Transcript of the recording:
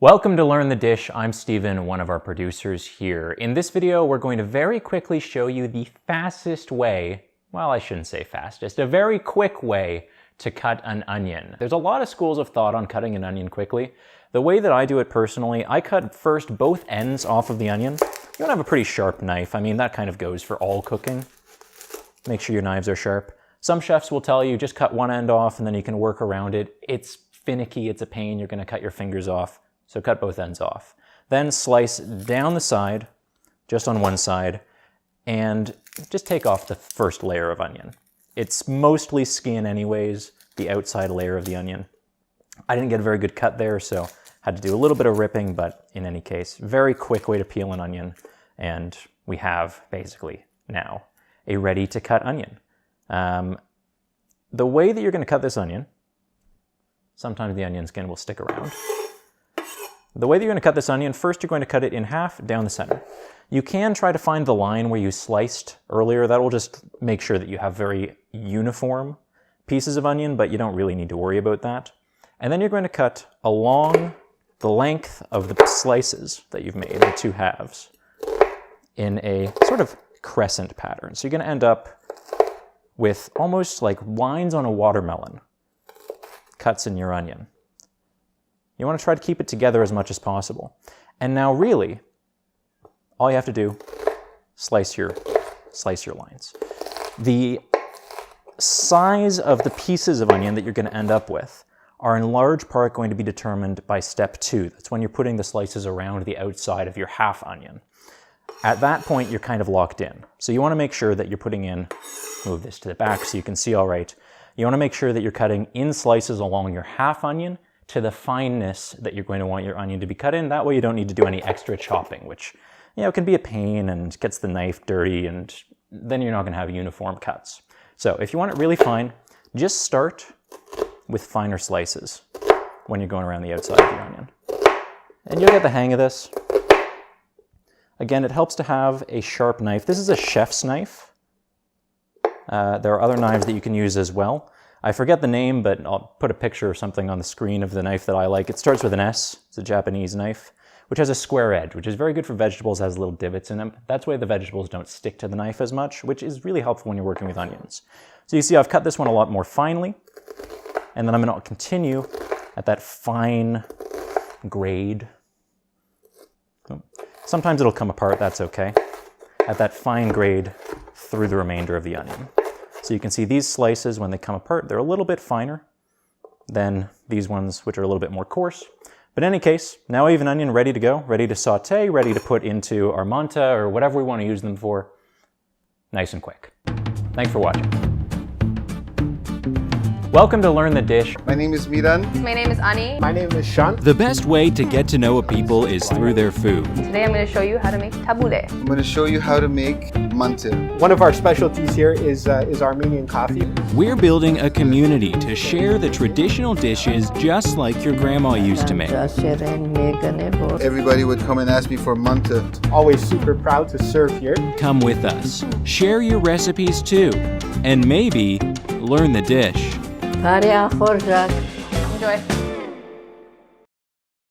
Welcome to Learn the Dish. I'm Steven, one of our producers here. In this video, we're going to very quickly show you the fastest way, well, I shouldn't say fastest, a very quick way to cut an onion. There's a lot of schools of thought on cutting an onion quickly. The way that I do it personally, I cut first both ends off of the onion. You want to have a pretty sharp knife. I mean, that kind of goes for all cooking. Make sure your knives are sharp. Some chefs will tell you just cut one end off and then you can work around it. It's finicky, it's a pain, you're going to cut your fingers off. So cut both ends off. Then slice down the side, just on one side, and just take off the first layer of onion. It's mostly skin anyways, the outside layer of the onion. I didn't get a very good cut there, so had to do a little bit of ripping, but in any case, very quick way to peel an onion. And we have, basically, now, a ready to cut onion. The way that you're gonna cut this onion, sometimes the onion skin will stick around. The way that you're going to cut this onion, first you're going to cut it in half down the center. You can try to find the line where you sliced earlier. That will just make sure that you have very uniform pieces of onion, but you don't really need to worry about that. And then you're going to cut along the length of the slices that you've made, the two halves, in a sort of crescent pattern. So you're going to end up with almost like lines on a watermelon cuts in your onion. You want to try to keep it together as much as possible. And now really, all you have to do, slice your lines. The size of the pieces of onion that you're going to end up with are in large part going to be determined by step 2. That's when you're putting the slices around the outside of your half onion. At that point, you're kind of locked in. So you want to make sure that you're putting in, move this to the back so you can see all right. You want to make sure that you're cutting in slices along your half onion to the fineness that you're going to want your onion to be cut in. That way you don't need to do any extra chopping, which, you know, can be a pain and gets the knife dirty, and then you're not going to have uniform cuts. So if you want it really fine, just start with finer slices when you're going around the outside of your onion. And you'll get the hang of this. Again, it helps to have a sharp knife. This is a chef's knife. There are other knives that you can use as well. I forget the name, but I'll put a picture or something on the screen of the knife that I like. It starts with an S. It's a Japanese knife, which has a square edge, which is very good for vegetables, has little divots in them. That's why the vegetables don't stick to the knife as much, which is really helpful when you're working with onions. So you see I've cut this one a lot more finely, and then I'm going to continue at that fine grade. Sometimes it'll come apart, that's okay. At that fine grade through the remainder of the onion. So you can see these slices, when they come apart, they're a little bit finer than these ones, which are a little bit more coarse. But in any case, now we have an onion ready to go, ready to saute, ready to put into our manta or whatever we want to use them for. Nice and quick. Thanks for watching. Welcome to Learn the Dish. My name is Miran. My name is Ani. My name is Sean. The best way to get to know a people is through their food. Today I'm going to show you how to make tabbouleh. I'm going to show you how to make manta. One of our specialties here is Armenian coffee. We're building a community to share the traditional dishes just like your grandma used to make. Everybody would come and ask me for manta. Always super proud to serve here. Come with us. Share your recipes too. And maybe learn the dish. Enjoy.